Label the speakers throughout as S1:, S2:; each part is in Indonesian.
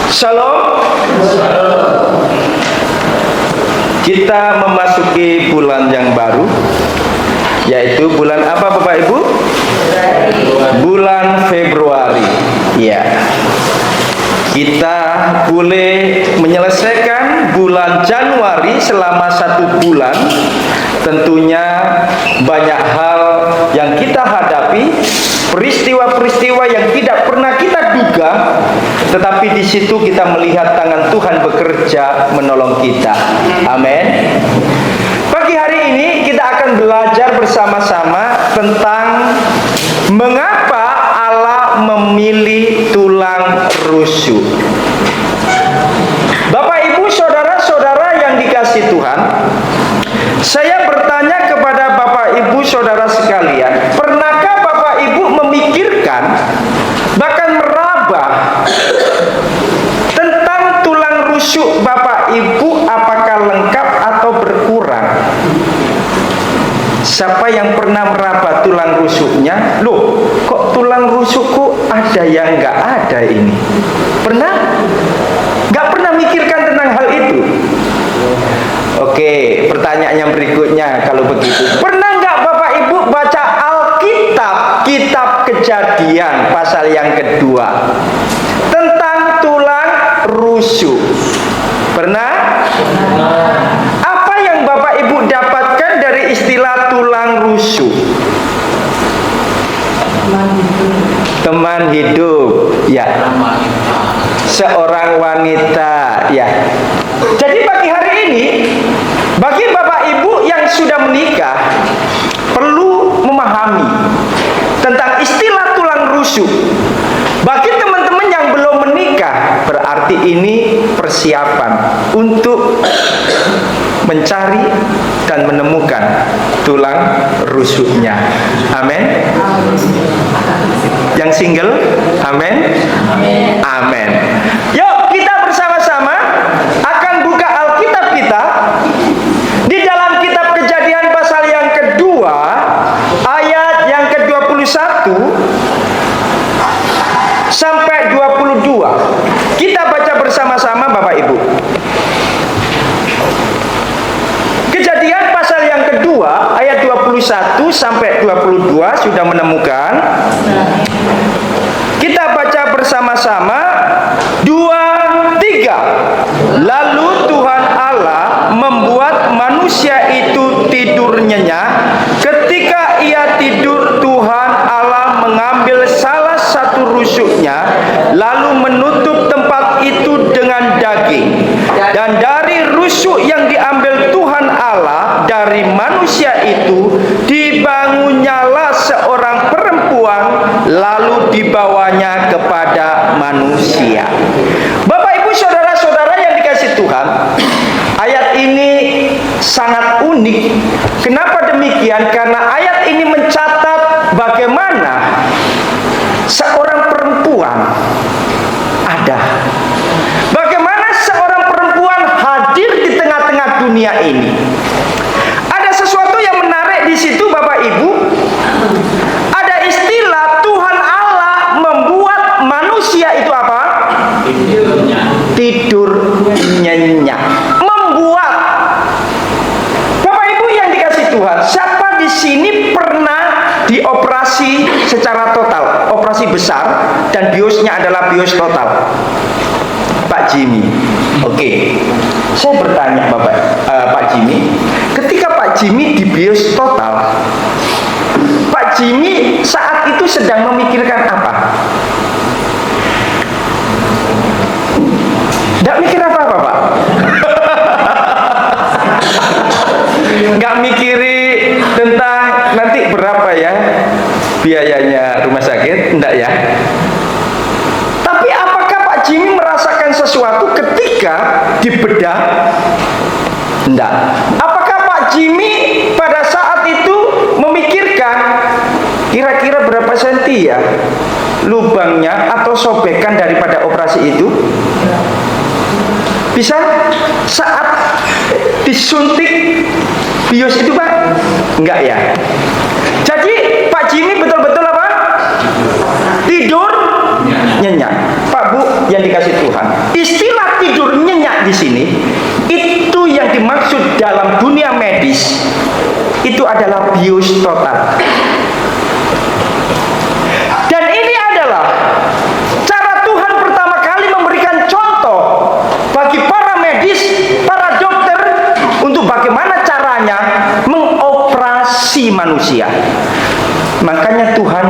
S1: Shalom. Kita memasuki bulan yang baru, yaitu bulan apa Bapak Ibu? Bulan Februari. Ya. Kita boleh menyelesaikan bulan Januari selama 1 bulan. Tentunya banyak hal yang kita hadapi, peristiwa-peristiwa yang tidak pernah kita duga, tetapi di situ kita melihat tangan Tuhan bekerja menolong kita. Amin. Pagi hari ini kita akan belajar bersama-sama tentang mengapa Allah memilih tulang rusuk. Bapak Ibu, saudara-saudara yang dikasihi Tuhan, saya bertanya kepada Bapak Ibu saudara sekalian, pernahkah Bapak Ibu memikirkan, bahkan meraba tentang tulang rusuk Bapak Ibu, apakah lengkap atau berkurang? Siapa yang pernah meraba tulang rusuknya? Loh, kok tulang rusukku ada yang nggak ada ini? Pernah? Nggak pernah mikirkan tentang hal itu? Oke, pertanyaan yang berikutnya kalau begitu. Pernah nggak Bapak Ibu baca Alkitab, kitab Kejadian pasal yang kedua tentang tulang rusuk? Pernah? Apa yang Bapak Ibu dapatkan dari istilah tulang rusuk? Teman hidup, ya. Seorang wanita, ya. Jadi pagi hari ini, bagi Bapak Ibu yang sudah menikah, perlu memahami tentang istilah tulang rusuk. Bagi teman-teman yang belum menikah, berarti ini persiapan untuk mencari dan menemukan tulang rusuknya. Amin. Yang single, amin. Amin. Yuk kita bersama-sama akan buka Alkitab kita di dalam kitab Kejadian pasal yang kedua, ayat yang ke-21 sampai 22. Kita baca bersama-sama Bapak Ibu. Kejadian pasal yang kedua ayat 21 sampai 22 sudah menemukan. Kita baca bersama-sama. 2, 3. Lalu Tuhan Allah membuat manusia itu tidur nyenyak. Ketika ia tidur, Tuhan Allah mengambil salah satu rusuknya, lalu menutup tempat itu dengan daging. Dan dari rusuk yang diambil Tuhan Allah dari manusia itu, dibangunnyalah seorang perempuan, lalu dibawanya kepada manusia. Bapak Ibu saudara-saudara yang dikasihi Tuhan, ayat ini sangat unik. Kenapa demikian? Karena ayat ini mencatat bagaimana seorang perempuan ada. Bagaimana seorang perempuan hadir di tengah-tengah dunia ini. Ada sesuatu yang menarik di situ Bapak Ibu. Ada istilah Tuhan Allah membuat manusia itu apa? Tidur nyenyak. Membuat. Bapak Ibu yang dikasihi Tuhan, siapa di sini pernah dioperasi secara total, operasi besar, dan biosnya adalah bios total? Pak Jimmy. Oke. Saya bertanya Pak Jimmy, ketika Pak Jimmy dibius total, Pak Jimmy saat itu sedang memikirkan apa? Nggak mikir apa-apa, Pak? Nggak mikirin tentang nanti berapa ya biayanya rumah sakit? Enggak ya? Tapi apakah Pak Jimmy merasakan sesuatu ketika dibedah? Enggak. Apakah Pak Jimmy pada saat itu memikirkan kira-kira berapa senti ya lubangnya atau sobekan daripada operasi itu? Bisa saat disuntik bios itu Pak? Enggak ya. Jadi Pak Jimmy betul-betul apa? Tidur nyenyak. Pak Bu, yang dikasih Tuhan, istilah tidur nyenyak di sini itu yang dimaksud dalam dunia medis itu adalah bius total. Dan ini adalah cara Tuhan pertama kali memberikan contoh bagi para medis, para dokter untuk bagaimana caranya mengoperasi manusia. Makanya Tuhan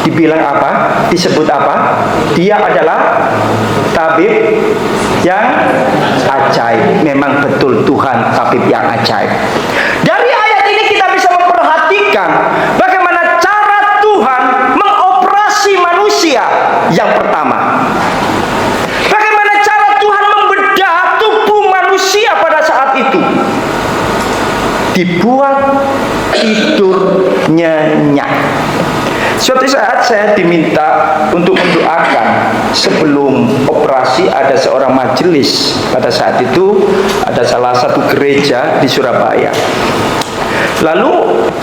S1: dibilang apa? Disebut apa? Dia adalah tabib yang ajaib. Memang betul Tuhan tabib yang ajaib. Dari ayat ini kita bisa memperhatikan bagaimana cara Tuhan mengoperasi manusia yang pertama. Bagaimana cara Tuhan membedah tubuh manusia pada saat itu. Dibuat tidur nyenyak. Suatu saat saya diminta untuk mendoakan sebelum operasi. Ada seorang majelis. Pada saat itu ada salah satu gereja di Surabaya. Lalu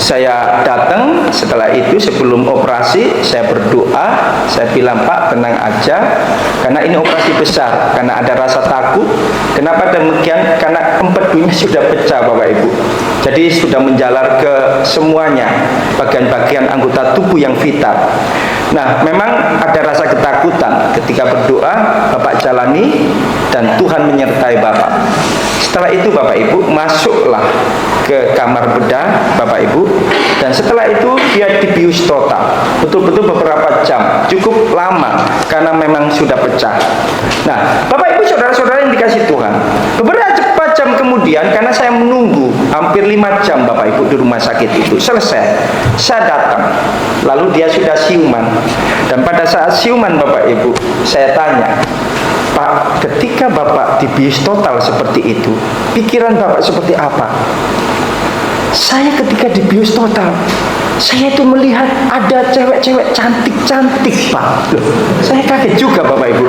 S1: saya datang. Setelah itu sebelum operasi saya berdoa. Saya bilang, Pak, tenang aja, karena ini operasi besar. Karena ada rasa takut. Kenapa demikian? Karena empedunya sudah pecah, Bapak Ibu. Jadi sudah menjalar ke semuanya, bagian-bagian anggota tubuh yang vital. Nah, memang ada rasa ketakutan ketika berdoa. Bapak jalani dan Tuhan menyertai Bapak. Setelah itu Bapak Ibu masuklah ke kamar bedah Bapak Ibu, dan setelah itu dia dibius total, betul-betul beberapa jam, cukup lama karena memang sudah pecah. Nah, Bapak Ibu saudara-saudara yang dikasih Tuhan, beberapa jam kemudian, karena saya menunggu hampir 5 jam Bapak Ibu di rumah sakit itu selesai, saya datang, lalu dia sudah siuman, dan pada saat siuman Bapak Ibu, saya tanya, Pak, ketika Bapak dibius total seperti itu, pikiran Bapak seperti apa? Saya ketika dibius total, saya itu melihat ada cewek-cewek cantik-cantik, Pak. Loh, saya kaget juga Bapak Ibu.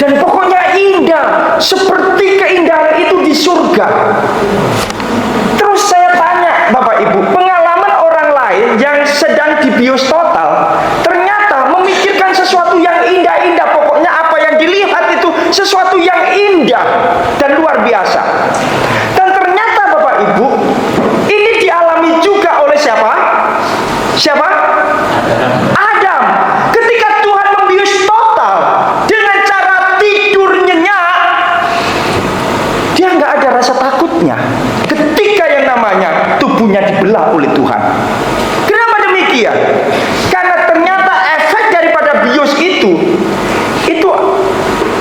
S1: Dan pokoknya indah, seperti keindahan itu di surga. Terus saya tanya Bapak Ibu, pengalaman orang lain yang sedang dibius total, ternyata memikirkan sesuatu yang indah-indah. Pokoknya apa yang dilihat itu sesuatu yang indah dan luar biasa. Dan ternyata Bapak Ibu, ini dialami juga oleh siapa? Siapa? Adam. Ketika Tuhan membius total dengan cara tidur nyenyak, dia nggak ada rasa takutnya ketika yang namanya tubuhnya dibelah oleh Tuhan. Kenapa demikian? Karena ternyata efek daripada bius itu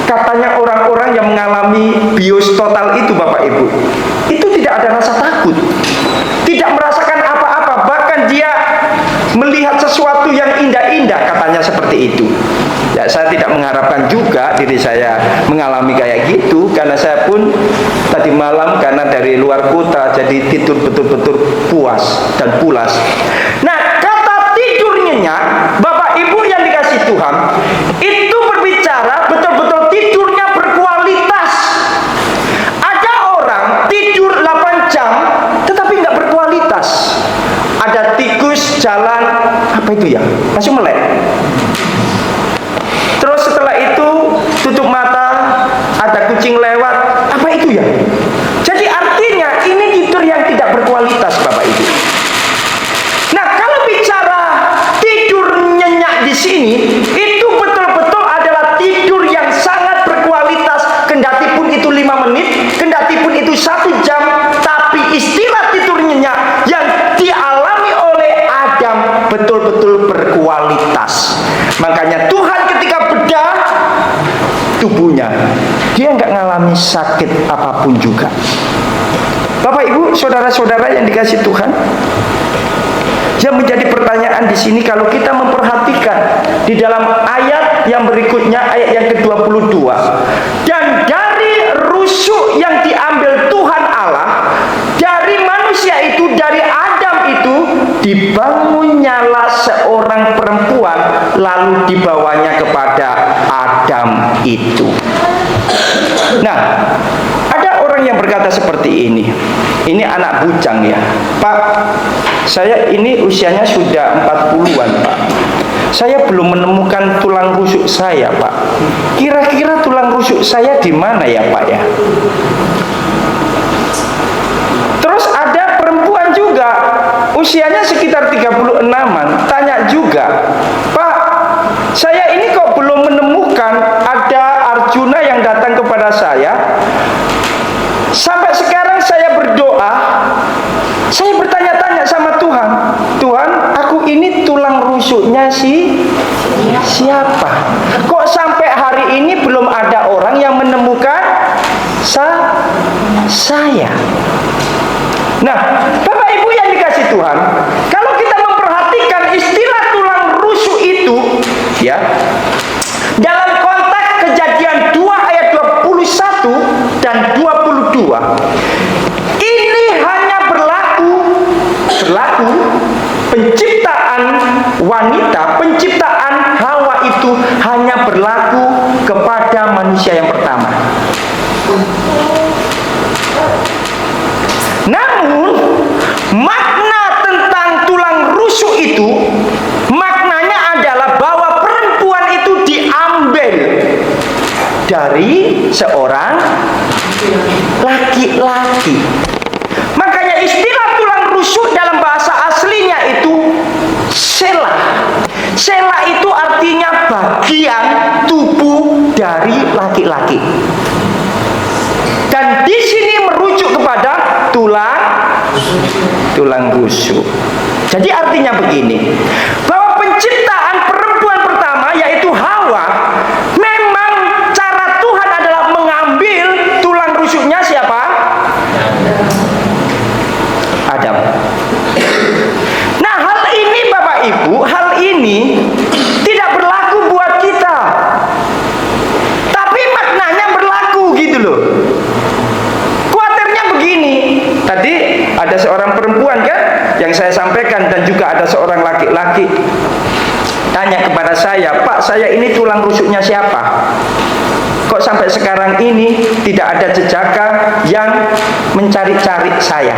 S1: katanya orang-orang yang mengalami bius total itu Bapak Ibu, itu tidak ada rasa takut, tidak merasakan apa-apa, bahkan dia melihat sesuatu yang indah-indah, katanya seperti itu. Ya, saya tidak mengharapkan juga diri saya mengalami kayak gitu, karena saya pun tadi malam karena dari luar kota, jadi tidur betul-betul puas dan pulas. Nah, kata tidur nyenyak, Bapak Ibu yang dikasih Tuhan, itu berbicara betul-betul tidurnya berkualitas. Ada orang tidur 8 jam tetapi nggak berkualitas. Ada tikus jalan, apa itu ya, langsung melek. Terus setelah itu tutup mata, ada kucing lewat, apa itu ya. Jadi artinya ini tidur yang tidak berkualitas Bapak Ibu. Nah, kalau bicara tidur nyenyak di sini, itu betul-betul adalah tidur yang sangat berkualitas. Kendati pun itu 5 menit, kendati pun itu 1 jam, tapi istilah tidur nyenyak yang dialami oleh Adam betul-betul berkualitas. Makanya Tuhan ketika bedah tubuhnya, dia nggak ngalami sakit apapun juga. Bapak Ibu, saudara-saudara yang dikasih Tuhan, yang menjadi pertanyaan di sini, kalau kita memperhatikan di dalam ayat yang berikutnya, ayat yang ke-22, dan dari rusuk yang diambil Tuhan Allah dari manusia itu, dari Adam itu, dibangunnyalah seorang perempuan, lalu dibawanya kepada Adam itu. Nah, ada orang yang berkata seperti ini anak bujang ya, Pak, saya ini usianya sudah 40-an Pak. saya belum menemukan tulang rusuk saya, Pak. Kira-kira tulang rusuk saya di mana ya, Pak ya? Terus ada perempuan juga, usianya sekitar 36-an, tanya juga, Pak, saya ini kok belum menemukan ada Arjuna yang datang kepada saya. Sampai sekarang saya berdoa, saya bertanya-tanya sama Tuhan, Tuhan, aku ini tulang rusuknya siapa? Kok sampai hari ini belum ada orang yang menemukan saya? Nah, Bapak Ibu yang dikasih Tuhan, kalau kita memperhatikan istilah tulang rusuk itu, ya, dalam konteks Kejadian 2 ayat 21 dan 22, ini hanya berlaku penciptaan wanita, penciptaan Hawa itu hanya berlaku kepada manusia yang pertama. Namun makna tentang tulang rusuk itu, maknanya adalah bahwa perempuan itu diambil dari seorang laki-laki. Makanya istilah tulang rusuk dalam bahasa aslinya itu sela. Sela itu artinya bagian tubuh dari laki-laki. Dan di sini merujuk kepada tulang rusuk. Jadi artinya begini, bahwa penciptaan perempuan pertama yaitu Hawa, memang cara Tuhan adalah mengambil tulang rusuknya siapa? Adam. Nah, hal ini Bapak Ibu, hal ini tidak berlaku buat kita, tapi maknanya berlaku gitu loh. Kuatirnya begini, tadi ada seorang perempuan kan yang saya sampaikan, dan juga ada seorang laki-laki tanya kepada saya, Pak, saya ini tulang rusuknya siapa? Kok sampai sekarang ini tidak ada jejaka yang mencari-cari saya?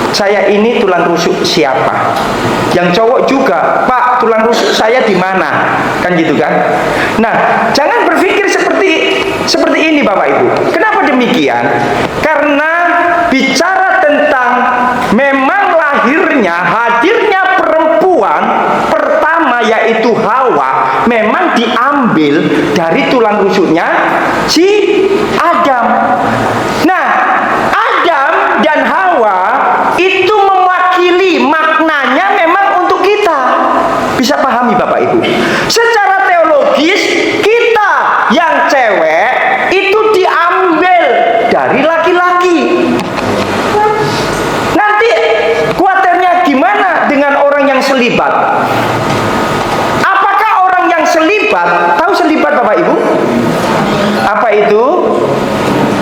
S1: Saya ini tulang rusuk siapa? Yang cowok juga, Pak, tulang rusuk saya di mana? Kan gitu kan? Nah, jangan berpikir seperti ini Bapak Ibu. Kenapa demikian? Karena bicara tentang memang hadirnya perempuan pertama yaitu Hawa, memang diambil dari tulang rusuknya si Adam. Nah, Adam dan Hawa itu mewakili, maknanya memang untuk kita. Bisa pahami Bapak Ibu? Secara teologis, kita yang cewek itu diambil dari laki-laki. Nanti kuatirnya gimana dengan orang yang selibat? Apakah orang yang selibat, tahu selibat Bapak Ibu? Apa itu?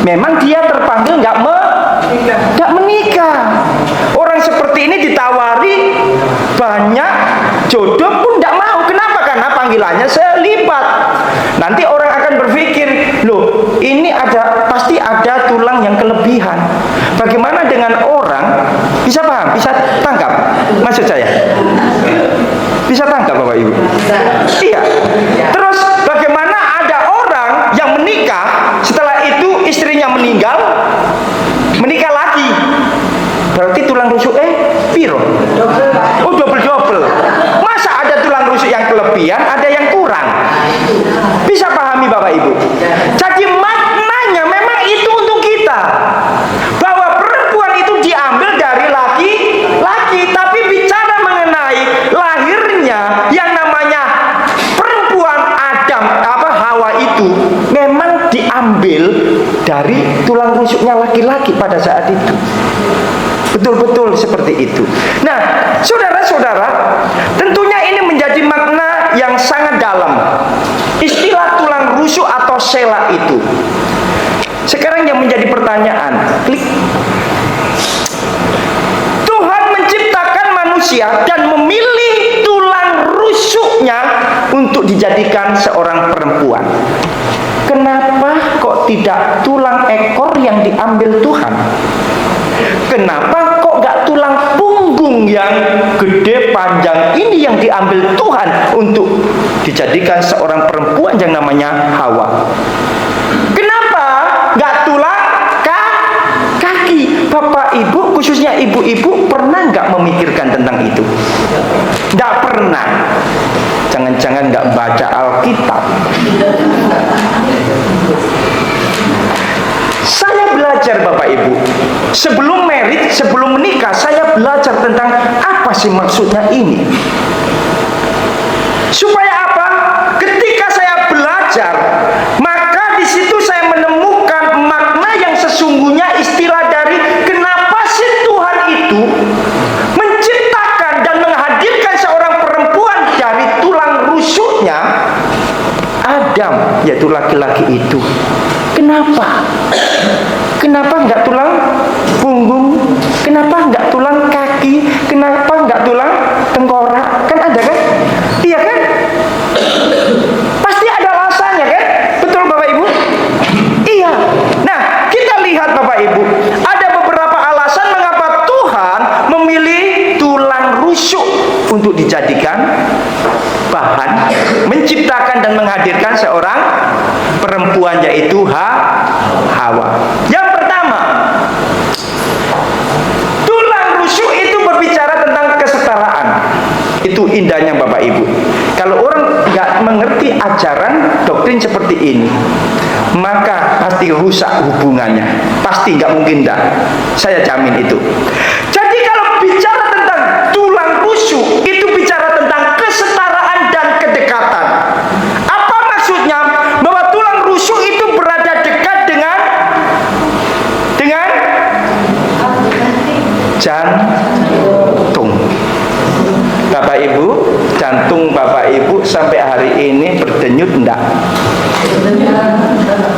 S1: Memang dia terpanggil nggak menikah. Orang seperti ini ditawari banyak jodoh pun nggak mau. Kenapa? Karena panggilannya selibat. Nanti orang akan berpikir, loh, ini pasti ada tulang yang kelebihan. Bagaimana dengan orang? Bisa paham? Bisa tangkap maksud saya? Bisa tangkap Bapak Ibu? Iya. Terus bagaimana ada orang yang menikah, setelah itu istrinya meninggal, menikah lagi? Berarti tulang rusuk piro? Oh, double. Masa ada tulang rusuk yang kelebihan, ada yang kurang? Bisa pahami Bapak Ibu? Jadi maknanya memang itu untuk kita, bahwa perempuan itu diambil dari laki-laki. Tapi bicara mengenai lahirnya yang namanya perempuan Adam, Hawa itu memang diambil dari tulang rusuknya laki-laki pada saat itu. Betul-betul seperti itu. Nah, saudara-saudara, tentunya ini menjadi makna yang sangat dalam. Istilah tulang rusuk atau sela itu. Sekarang yang menjadi pertanyaan, klik. Tuhan menciptakan manusia dan memilih tulang rusuknya untuk dijadikan seorang perempuan. Kenapa kok tidak tulang ekor yang diambil Tuhan? Kenapa kok nggak tulang punggung yang gede panjang ini yang diambil Tuhan untuk dijadikan seorang perempuan yang namanya Hawa. Kenapa nggak tulang kaki? Bapak Ibu, khususnya ibu-ibu, pernah nggak memikirkan tentang itu? Nggak pernah. Jangan-jangan nggak baca Alkitab. Saya belajar Bapak Ibu, sebelum married, sebelum menikah, saya belajar tentang apa sih maksudnya ini. Supaya apa? Ketika saya belajar, maka di situ saya menemukan makna yang sesungguhnya, istilah dari kenapa sih Tuhan itu menciptakan dan menghadirkan seorang perempuan dari tulang rusuknya Adam, yaitu laki-laki itu. Kenapa? Kenapa nggak tulang punggung? Kenapa nggak tulang kaki? Kenapa nggak tulang tengkorak? Kan ada kan? Iya kan? Pasti ada alasannya kan? Betul Bapak Ibu? Iya. Nah, kita lihat Bapak Ibu, ada beberapa alasan mengapa Tuhan memilih tulang rusuk untuk dijadikan bahan, menciptakan dan menghadirkan seorang perempuan, yaitu Hawa. Yang pertama, tulang rusuk itu berbicara tentang kesetaraan. Itu indahnya Bapak Ibu. Kalau orang nggak mengerti ajaran doktrin seperti ini, maka pasti rusak hubungannya. Pasti nggak mungkin dah. Saya jamin itu. Jadi kalau bicara tentang tulang rusuk, itu bicara tentang kesetaraan dan kedekatan. Apa maksudnya? Bahwa tulang rusuk itu berada dekat dengan jantung. Bapak Ibu, jantung Bapak Ibu sampai hari ini berdenyut enggak?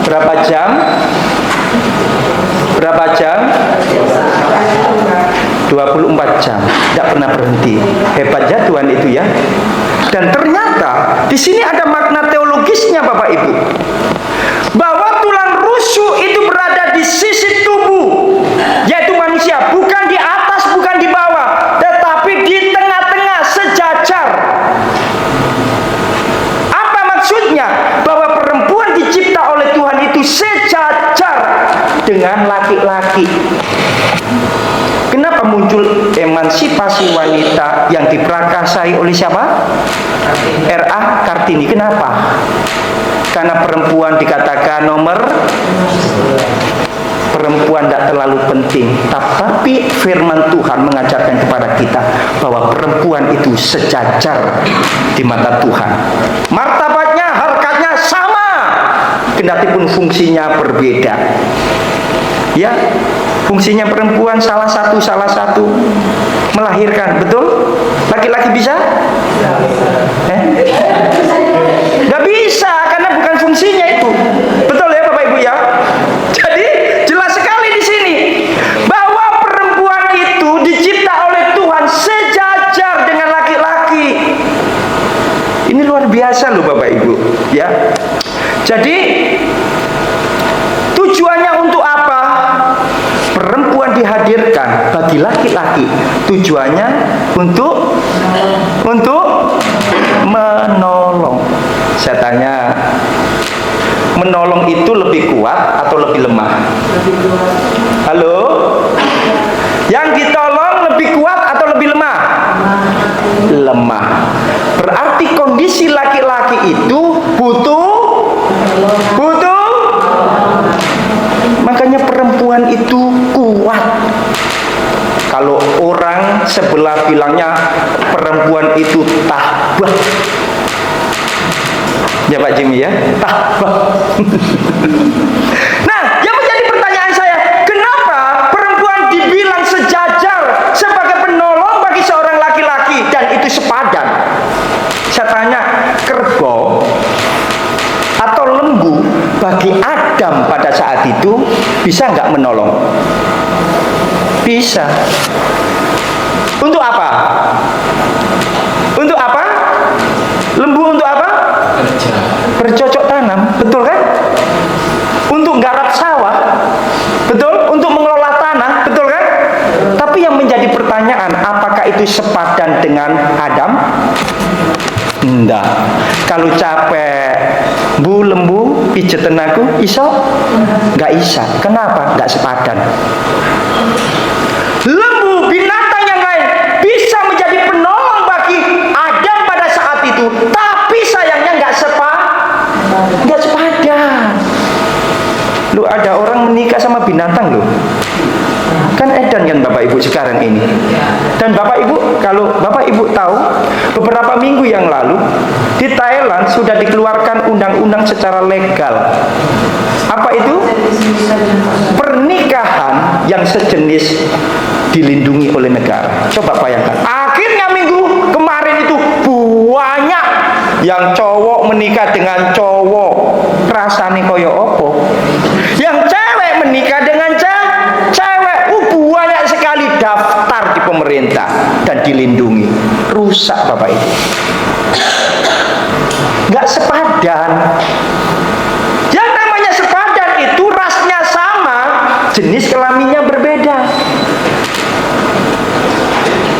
S1: Berapa jam? Berapa jam? 24 jam, tidak pernah berhenti. Hebatnya Tuhan itu ya. Dan ternyata di sini ada makna teologisnya Bapak Ibu, bahwa tulang rusuk itu berada di sisi tubuh, yaitu manusia, bukan di atas, bukan di bawah, tetapi di tengah-tengah, sejajar. Apa maksudnya? Bahwa perempuan dicipta oleh Tuhan itu sejajar dengan laki-laki. Kenapa muncul emansipasi wanita yang diprakarsai oleh siapa? R.A. Kartini. Kenapa? Karena perempuan dikatakan nomor, perempuan tidak terlalu penting. Tapi firman Tuhan mengajarkan kepada kita bahwa perempuan itu sejajar di mata Tuhan. Martabatnya, harkatnya sama, kendati pun fungsinya berbeda. Ya, fungsinya perempuan salah satu melahirkan, betul? Laki-laki bisa? Nggak bisa, karena bukan fungsinya itu. Betul ya Bapak Ibu ya? Jadi jelas sekali di sini bahwa perempuan itu dicipta oleh Tuhan sejajar dengan laki-laki. Ini luar biasa loh Bapak Ibu ya. Jadi tujuannya untuk apa? Perempuan dihadirkan bagi laki-laki. Tujuannya untuk menolong. Saya tanya, menolong itu lebih kuat atau lebih lemah? Halo? Yang ditolong lebih kuat atau lebih lemah? Lemah. Berarti kondisi laki-laki itu butuh. Makanya perempuan itu kuat. Kalau orang sebelah bilangnya perempuan itu tabah, ya Pak Jimmy ya, tabah. Nah, yang menjadi pertanyaan saya, kenapa perempuan dibilang sejajar sebagai penolong bagi seorang laki-laki dan itu sepadan? Saya tanya, kerbau atau lembu bagi Adam pada saat itu bisa nggak menolong? Bisa. Untuk apa? Untuk apa? Lembu untuk apa? Bercocok tanam, betul kan? Untuk garap sawah, betul? Untuk mengelola tanah, betul kan? Tapi yang menjadi pertanyaan, apakah itu itu sepadan dengan Adam? Enggak. Kalau capek, bu lembu pijetan aku, iso? Enggak isa. Kenapa? Enggak sepadan. Lembu, binatang yang lain bisa menjadi penolong bagi Adam pada saat itu, tapi sayangnya enggak sepadan. Lu ada orang menikah sama binatang loh. Kan edan kan Bapak Ibu sekarang ini. Dan Bapak Ibu, kalau Bapak Ibu tahu, beberapa minggu yang lalu di Thailand sudah dikeluarkan undang-undang secara legal. Apa itu? Pernikahan yang sejenis dilindungi oleh negara. Coba bayangkan. Akhirnya minggu kemarin itu banyak yang cowok menikah dengan cowok. Rasane koyo opo? Yang cewek menikah dengan cewek. Banyak sekali daftar di pemerintah dan dilindungi. Rusak Bapak Ibu. Nggak sepadan. Yang namanya sepadan itu rasnya sama, jenis kelaminnya berbeda.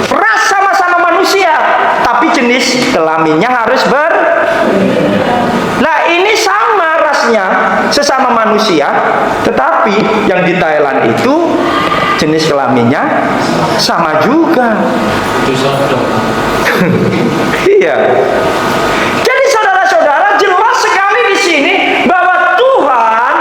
S1: Ras sama-sama manusia, tapi jenis kelaminnya harus Nah ini sama rasnya, sesama manusia, tetapi yang di Thailand itu jenis kelaminnya sama juga. Iya. Jadi saudara-saudara, jelas sekali di sini bahwa Tuhan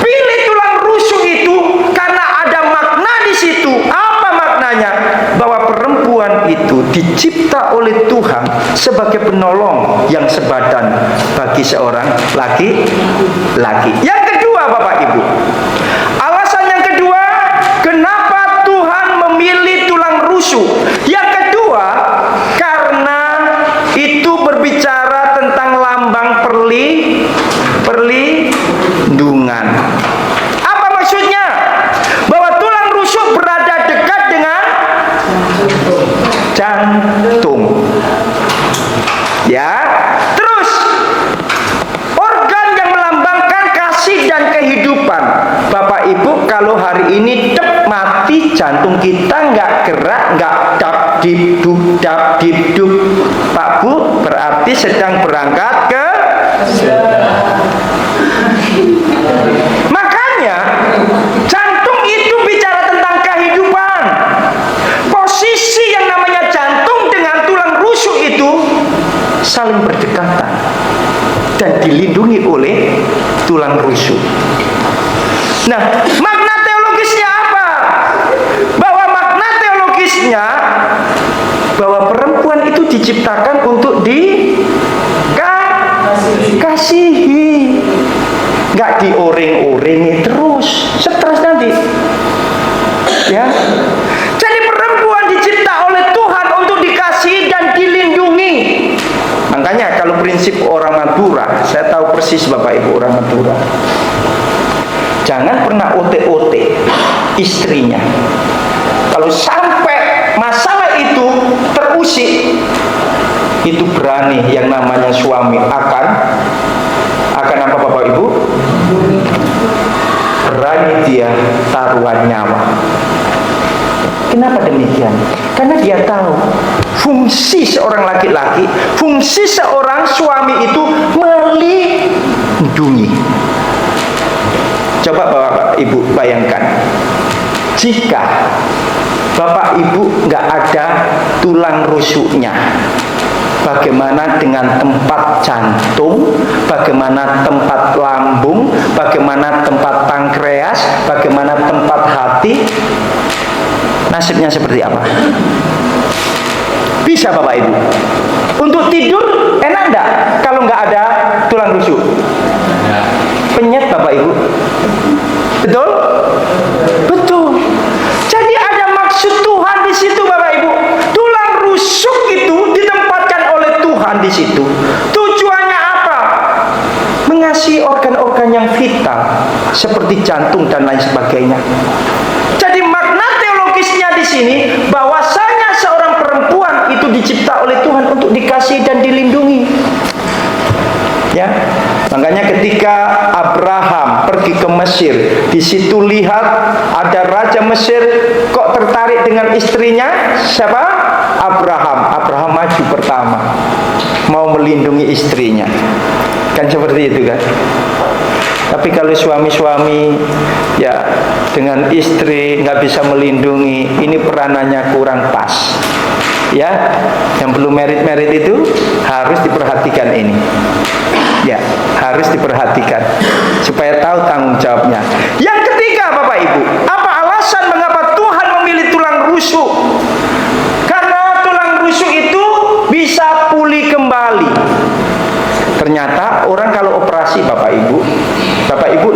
S1: pilih tulang rusuk itu karena ada makna di situ. Apa maknanya? Bahwa perempuan itu dicipta oleh Tuhan sebagai penolong yang sebadan bagi seorang laki-laki. Yang kedua, Bapak Ibu, alasan yang kedua, kenapa Tuhan memilih tulang rusuk? Yang kedua, karena itu berbicara tentang lambang perlindungan. Apa maksudnya? Bahwa tulang rusuk berada dekat dengan jantung. Ya. Terus, organ yang melambangkan kasih dan kehidupan. Bapak Ibu, kalau hari ini mati, jantung kita nggak gerak, nggak dap dip duk, Pak Bu, berarti sedang berangkat ke. Makanya jantung itu bicara tentang kehidupan. Posisi yang namanya jantung dengan tulang rusuk itu saling berdekatan dan dilindungi oleh tulang rusuk. Nah, makna teologisnya apa? Bahwa makna teologisnya bahwa perempuan itu diciptakan untuk dikasihi, nggak dioring-oringi terus, stres nanti. Ya. Jadi perempuan dicipta oleh Tuhan untuk dikasihi dan dilindungi. Makanya kalau prinsip orang Madura, saya tahu persis Bapak Ibu orang Madura. Jangan pernah ote-ote istrinya. Kalau sampai masalah itu terusik, itu berani yang namanya suami akan apa Bapak Ibu? Berani dia taruhan nyawa. Kenapa demikian? Karena dia tahu fungsi seorang laki-laki, fungsi seorang suami itu melindungi. Coba Bapak Ibu bayangkan, jika Bapak Ibu nggak ada tulang rusuknya, bagaimana dengan tempat jantung, bagaimana tempat lambung, bagaimana tempat pankreas, bagaimana tempat hati? Nasibnya seperti apa? Bisa Bapak Ibu? Untuk tidur enak enggak kalau nggak ada tulang rusuk? Penyet Bapak Ibu? Betul? Betul. Jadi ada maksud Tuhan di situ Bapak Ibu. Tulang rusuk itu ditempatkan oleh Tuhan di situ. Tujuannya apa? Mengasihi organ-organ yang vital seperti jantung dan lain sebagainya. Jadi makna teologisnya di sini bahwasanya seorang perempuan itu dicipta oleh Tuhan untuk dikasihi dan dilindungi. Ya, makanya ketika Abraham pergi ke Mesir, di situ lihat ada raja Mesir, kok tertarik dengan istrinya siapa? Abraham maju pertama, mau melindungi istrinya, kan seperti itu kan. Tapi kalau suami-suami ya dengan istri nggak bisa melindungi, ini peranannya kurang pas. Ya, yang belum merit itu harus diperhatikan ini. Ya, harus diperhatikan supaya tahu tanggung jawabnya. Yang ketiga, Bapak Ibu, apa alasan mengapa Tuhan memilih tulang rusuk? Karena tulang rusuk itu bisa pulih kembali. Ternyata orang kalau operasi Bapak Ibu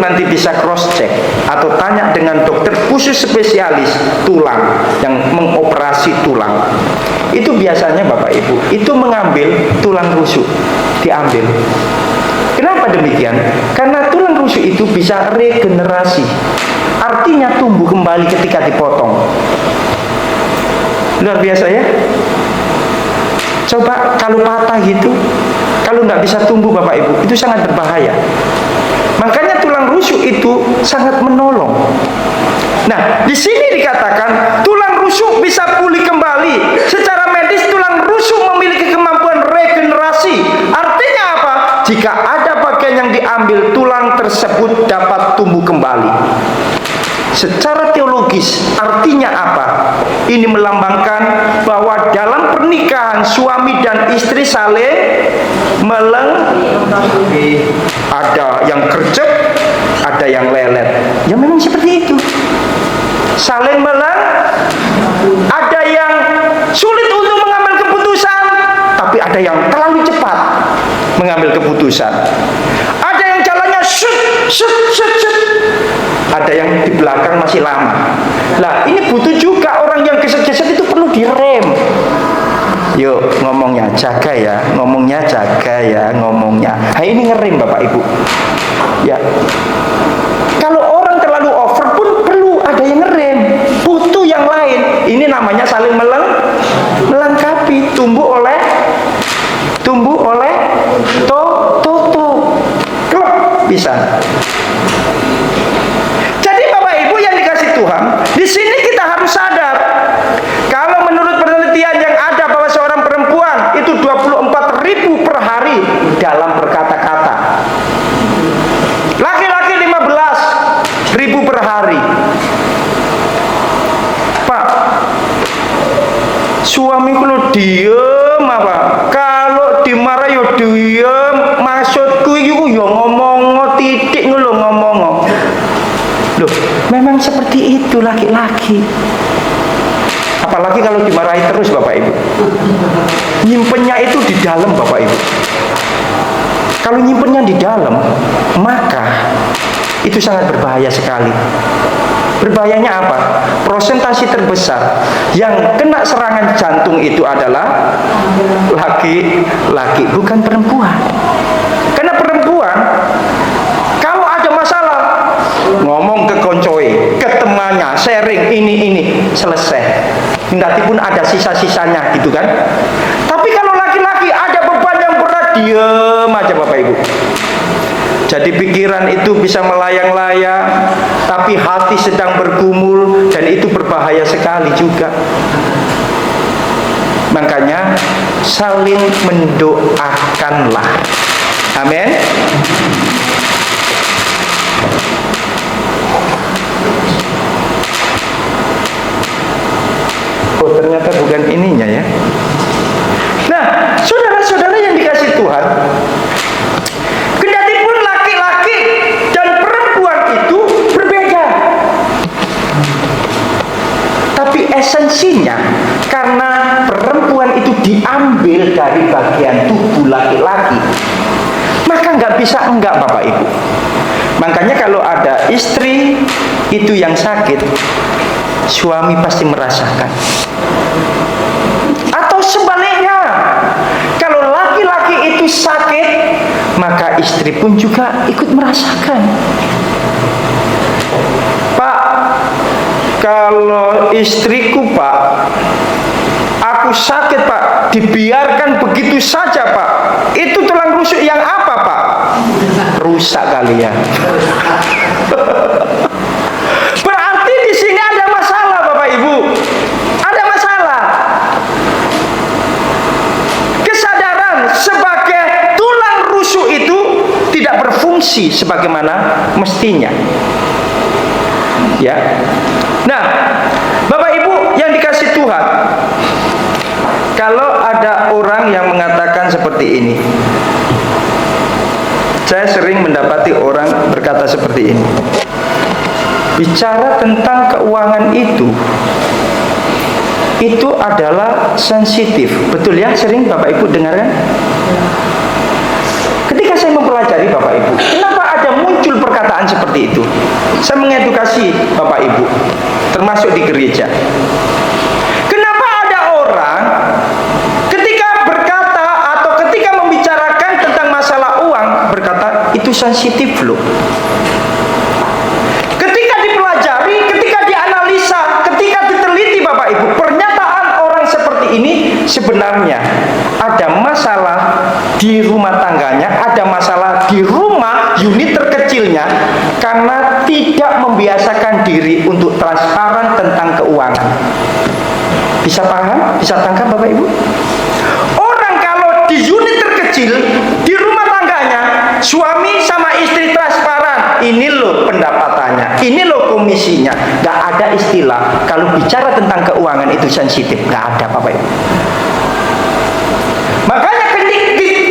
S1: nanti bisa cross check atau tanya dengan dokter khusus spesialis tulang yang mengoperasi tulang. Itu biasanya Bapak Ibu itu mengambil tulang rusuk, diambil. Kenapa demikian? Karena tulang rusuk itu bisa regenerasi, artinya tumbuh kembali ketika dipotong. Luar biasa ya. Coba kalau patah gitu, kalau nggak bisa tumbuh Bapak Ibu, itu sangat berbahaya. Makanya tulang rusuk itu sangat menolong. Nah, di sini dikatakan tulang rusuk bisa pulih kembali. Secara medis tulang rusuk memiliki kemampuan regenerasi. Artinya apa? Jika ada bagian yang diambil, tulang tersebut dapat tumbuh kembali. Secara teologis artinya apa? Ini melambangkan bahwa dalam pernikahan suami dan istri saling melengkapi. Ada yang gercep, ada yang lelet. Ya memang seperti itu. Saling ada yang sulit untuk mengambil keputusan, tapi ada yang terlalu cepat mengambil keputusan. Ada yang jalannya shut. Ada yang di belakang masih lama. Nah, ini butuh juga orang yang geset-geset itu perlu direm. Yuk, ngomongnya jaga ya, ngomongnya. Nah, ini ngerem Bapak Ibu. Ya. Kalau orang terlalu over pun perlu ada yang ngerem. Butuh yang lain. Ini namanya saling melengkapi. Tumbuh oleh klub bisa. Tuhan, di sini kita harus sadar kalau menurut penelitian yang ada bahwa seorang perempuan itu 24.000 per hari dalam berkata-kata. Laki-laki 15.000 per hari. Pak, suamiku lo diem apa? Kalau dimarah yo diem, maksudku itu yo ngomong titik lo ngomong. Loh, memang seperti itu laki-laki. Apalagi kalau dimarahi terus Bapak Ibu. Nyimpennya itu di dalam Bapak Ibu. Kalau nyimpennya di dalam, maka itu sangat berbahaya sekali. Berbahayanya apa? Persentase terbesar yang kena serangan jantung itu adalah laki-laki, bukan perempuan. Karena perempuan ngomong ke koncoe, ke temannya, sharing ini selesai. Kendati pun ada sisa-sisanya gitu kan. Tapi kalau laki-laki ada beban yang berat, diem aja Bapak Ibu. Jadi pikiran itu bisa melayang-layang, tapi hati sedang bergumul, dan itu berbahaya sekali juga. Makanya saling mendoakanlah. Amin. Oh, ternyata bukan ininya ya. Nah, saudara-saudara yang dikasih Tuhan, kendati pun laki-laki dan perempuan itu berbeda, tapi esensinya karena perempuan itu diambil dari bagian tubuh laki-laki, maka nggak bisa enggak Bapak Ibu. Makanya kalau ada istri itu yang sakit, suami pasti merasakan. Atau sebaliknya, kalau laki-laki itu sakit, maka istri pun juga ikut merasakan. Pak, kalau istriku Pak, aku sakit Pak, dibiarkan begitu saja Pak, itu tulang rusuk yang apa Pak? Rusak kalian. Berarti di sini ada masalah Bapak Ibu, ada masalah. berfungsi sebagaimana mestinya. Ya. Nah, Bapak Ibu yang dikasih Tuhan, kalau ada orang yang mengatakan seperti ini, saya sering mendapati orang berkata seperti ini, bicara tentang keuangan itu adalah sensitif. Betul ya, sering Bapak Ibu dengarkan? Ketika saya mempelajari Bapak Ibu, kenapa ada muncul perkataan seperti itu? Saya mengedukasi Bapak Ibu, termasuk di gereja. Kenapa ada orang ketika berkata atau ketika membicarakan tentang masalah uang berkata itu sensitif loh. Ketika dipelajari, ketika dianalisa, ketika diteliti Bapak Ibu, pernyataan orang seperti ini sebenarnya ada masalah di rumah tangganya, ada masalah di rumah unit terkecilnya karena tidak membiasakan diri untuk transparan tentang keuangan. Bisa paham? Bisa tangkap Bapak Ibu? Orang kalau di unit terkecil, di rumah tangganya, suami sama istri transparan, ini loh pendapatannya, ini loh komisinya, gak ada istilah kalau bicara tentang keuangan itu sensitif, gak ada Bapak Ibu. Makanya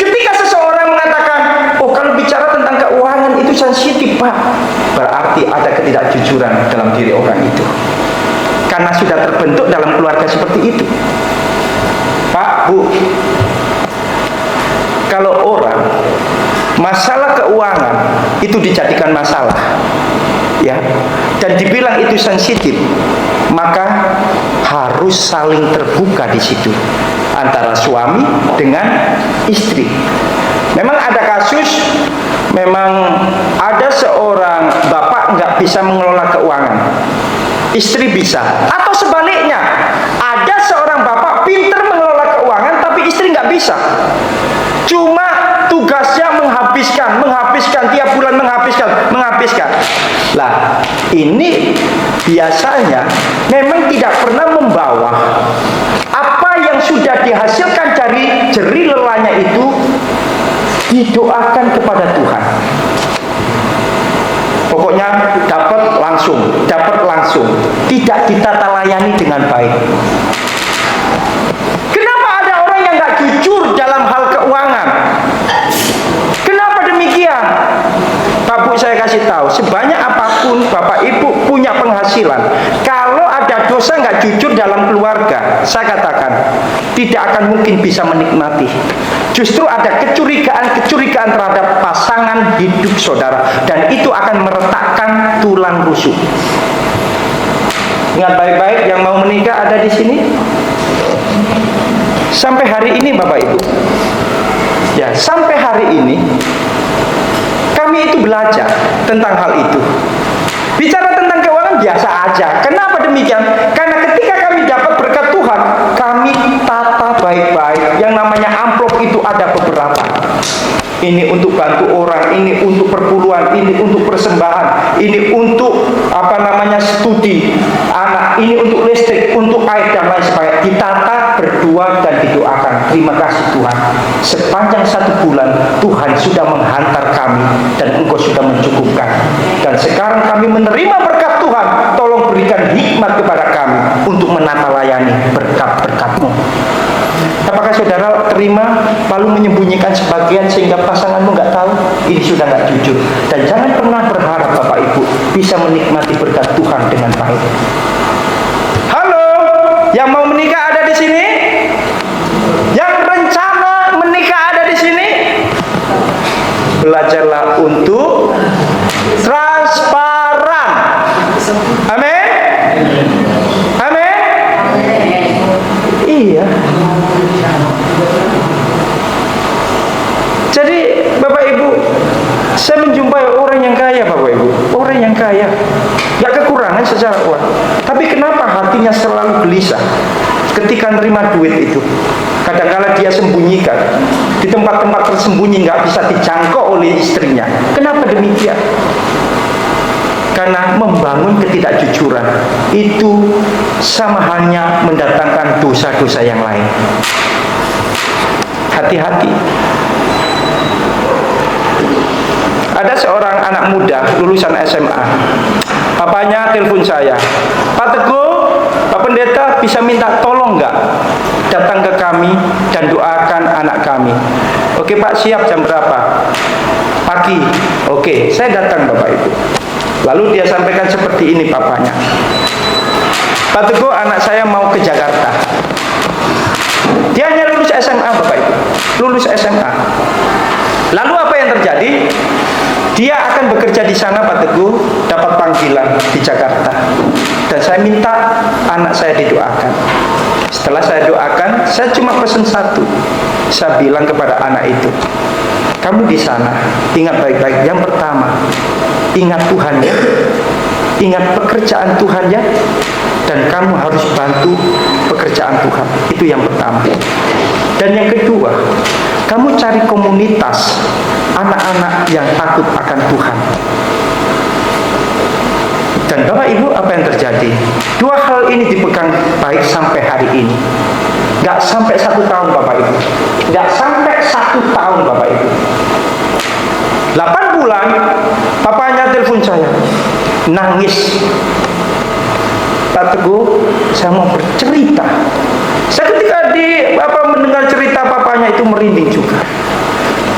S1: ketika seseorang mengatakan, oh kalau bicara tentang keuangan itu sensitif Pak, berarti ada ketidakjujuran dalam diri orang itu, karena sudah terbentuk dalam keluarga seperti itu. Pak, Bu, kalau orang masalah keuangan itu dijadikan masalah, ya, dan dibilang itu sensitif, maka harus saling terbuka di situ antara suami dengan istri. Memang ada kasus, memang ada seorang bapak nggak bisa mengelola keuangan, istri bisa, atau sebaliknya, ada seorang bapak pintar mengelola keuangan tapi istri nggak bisa. Cuma tugasnya menghabiskan tiap bulan menghabiskan. Lah, ini biasanya memang tidak pernah membawa apa yang sudah dihasilkan dari jerih lelahnya itu didoakan kepada Tuhan. Pokoknya dapat langsung, tidak ditata layani dengan baik. Kenapa ada orang yang nggak jujur dalam hal keuangan? Kenapa demikian? Pak Bu, saya kasih tahu, sebanyak apapun Bapak Ibu punya penghasilan, kalau ada dosa nggak jujur dalam keluarga, saya katakan tidak akan mungkin bisa menikmati. Justru ada kecurigaan terhadap pasangan hidup saudara, dan itu akan meretakkan tulang rusuk. Ingat baik-baik, yang mau menikah ada di sini. Sampai hari ini Bapak Ibu, ya, sampai hari ini kami itu belajar tentang hal itu. Bicara tentang keuangan biasa aja. Kenapa demikian? Karena ketika kami dapat berkat Tuhan, kami tata baik-baik. Yang namanya amplop itu ada beberapa. Ini untuk bantu orang, ini untuk perpuluhan, ini untuk persembahan, ini untuk studi anak, ini untuk listrik, untuk air dan lain sebagainya. Ditata, berdua dan didoakan. Terima kasih Tuhan. Sepanjang 1 bulan Tuhan sudah menghantar kami dan Engkau sudah mencukupkan. Dan sekarang kami menerima berkat Tuhan. Tolong berikan hikmat kepada kami untuk menata layani berkat-berkat-Mu. Apakah saudara terima lalu menyembunyikan sebagian sehingga pasanganmu nggak tahu? Ini sudah nggak jujur. Dan jangan pernah berharap Bapak Ibu bisa menikmati berkat Tuhan dengan baik. Halo, yang mau menikah ada di sini? Yang rencana menikah ada di sini? Belajarlah untuk transparan. Amin. Amin. Iya. Jadi Bapak Ibu, saya menjumpai orang yang kaya Bapak Ibu, orang yang kaya, gak kekurangan secara uang, tapi kenapa hatinya selalu gelisah ketika menerima duit itu? Kadang-kala dia sembunyikan di tempat-tempat tersembunyi, gak bisa dijangkau oleh istrinya. Kenapa demikian? Karena membangun ketidakjujuran itu sama halnya mendatangkan dosa-dosa yang lain. Hati-hati. Ada seorang anak muda lulusan SMA. Papanya telepon saya, Pak Teguh, Pak Pendeta bisa minta tolong nggak datang ke kami dan doakan anak kami. Oke Pak, siap. Jam berapa? Pagi. Oke, saya datang Bapak Ibu. Lalu dia sampaikan seperti ini papanya, Pak Teguh, anak saya mau ke Jakarta. Dia hanya lulus SMA Bapak Ibu, lulus SMA. Lalu apa yang terjadi? Dia akan bekerja di sana Pak Teguh, dapat panggilan di Jakarta. Dan saya minta anak saya didoakan. Setelah saya doakan, saya cuma pesan satu. Saya bilang kepada anak itu, kamu di sana, ingat baik-baik. Yang pertama, ingat Tuhan ya. Ingat pekerjaan Tuhan ya. Dan kamu harus bantu pekerjaan Tuhan. Itu yang pertama. Dan yang kedua, kamu cari komunitas anak-anak yang takut akan Tuhan. Dan Bapak Ibu, apa yang terjadi? Dua hal ini dipegang baik sampai hari ini. Gak sampai 1 tahun Bapak Ibu. Gak sampai 1 tahun Bapak Ibu. 8 bulan, papanya telepon saya, nangis. Pak Teguh, saya mau bercerita. Saya ketika mendengar cerita papanya itu merinding juga.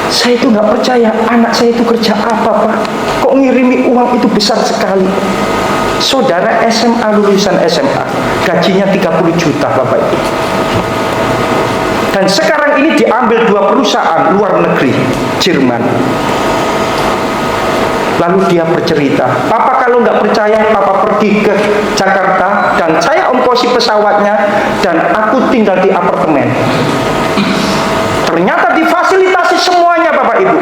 S1: Saya itu nggak percaya, anak saya itu kerja apa Pak? Kok ngirimi uang itu besar sekali? Saudara SMA, lulusan SMA, gajinya 30 juta Bapak Ibu. Dan sekarang ini diambil 2 perusahaan luar negeri, Jerman. Lalu dia bercerita, Papa kalau nggak percaya, Papa pergi ke Jakarta dan saya ongkosi pesawatnya dan aku tinggal di apartemen. Ternyata difasilitasi semuanya Bapak Ibu.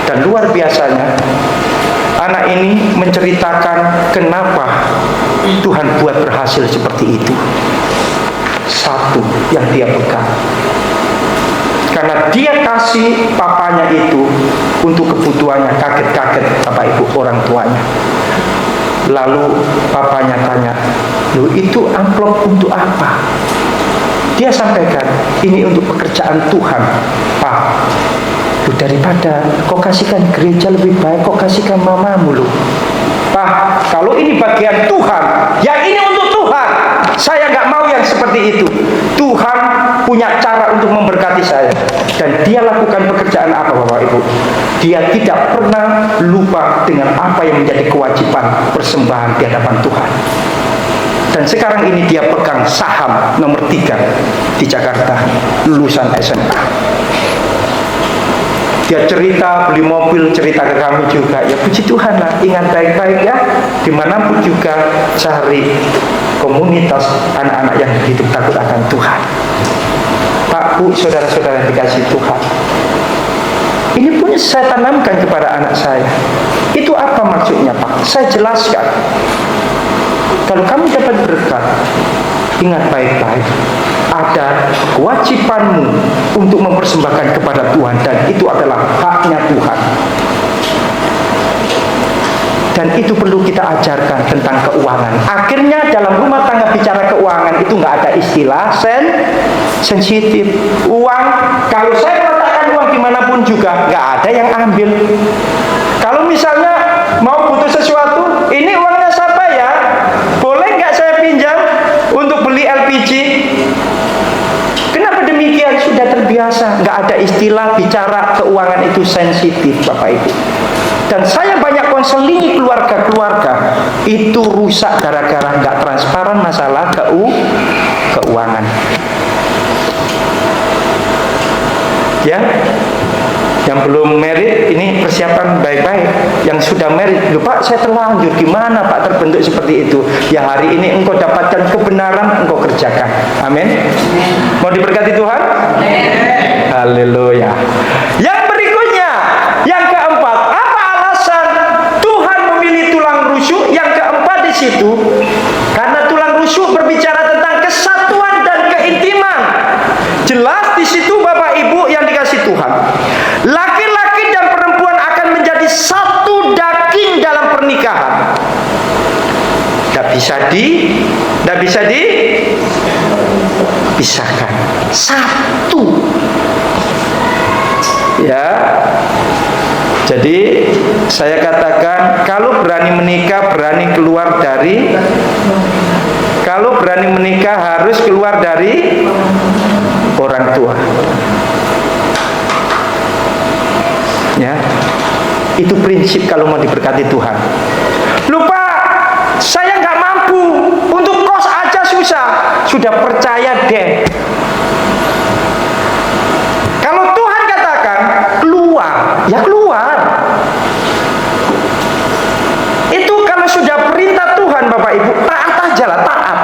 S1: Dan luar biasanya, anak ini menceritakan kenapa Tuhan buat berhasil seperti itu. Satu yang dia pegang, karena dia kasih papanya itu untuk kebutuhannya. Kaget-kaget Bapak Ibu orang tuanya. Lalu papanya tanya, loh itu amplop untuk apa? Dia sampaikan, ini untuk pekerjaan Tuhan Pak. Loh, daripada kau kasihkan gereja lebih baik kau kasihkan mamamu loh Pak. Kalau ini bagian Tuhan, yang ini untuk Tuhan, saya nggak mau yang seperti itu. Tuhan punya cara untuk memberkati saya. Dan dia lakukan pekerjaan apa Bapak Ibu? Dia tidak pernah lupa dengan apa yang menjadi kewajiban persembahan di hadapan Tuhan. Dan sekarang ini dia pegang saham nomor 3 di Jakarta, lulusan SMA. Dia cerita beli mobil, cerita ke kami juga. Ya puji Tuhan lah, ingat baik-baik ya, dimanapun juga cari komunitas anak-anak yang hidup takut akan Tuhan. Pak, Bu, saudara-saudara yang dikasih Tuhan, ini pun saya tanamkan kepada anak saya. Itu apa maksudnya Pak? Saya jelaskan. Kalau kamu dapat berkat, ingat baik-baik, ada kewajibanmu untuk mempersembahkan kepada Tuhan, dan itu adalah haknya Tuhan. Dan itu perlu kita ajarkan tentang keuangan. Akhirnya dalam rumah tangga bicara keuangan itu nggak ada istilah sensitif. Uang, kalau saya meletakkan uang dimanapun juga nggak ada yang ambil. Kalau misalnya mau butuh sesuatu, ini uangnya siapa ya? Boleh nggak saya pinjam untuk beli LPG? Kenapa demikian? Sudah terbiasa. Nggak ada istilah bicara keuangan itu sensitif Bapak Ibu. Dan saya banyak konseling keluarga-keluarga itu rusak gara-gara nggak transparan masalah keuangan. Ya, yang belum married ini persiapan baik-baik. Yang sudah married, loh Pak saya terlanjur, gimana Pak terbentuk seperti itu? Ya hari ini engkau dapatkan kebenaran, engkau kerjakan. Amin. Mau diberkati Tuhan? Haleluya. Yang berikutnya, yang keempat, apa alasan Tuhan memilih tulang rusuk? Yang keempat di situ, karena tulang rusuk berbicara tentang kesatuan dan keintiman. Jelas di situ Bapak Ibu yang dikasih Tuhan. Laki-laki dan perempuan akan menjadi satu daging dalam pernikahan. Tidak bisa dipisahkan. Satu. Ya. Jadi saya katakan, kalau berani menikah, harus keluar dari orang tua. Ya, itu prinsip kalau mau diberkati Tuhan. Lupa, saya nggak mampu, untuk kos aja susah. Sudah percaya deh. Kalau Tuhan katakan keluar, ya keluar. Itu kalau sudah perintah Tuhan, Bapak Ibu, taat aja lah, taat.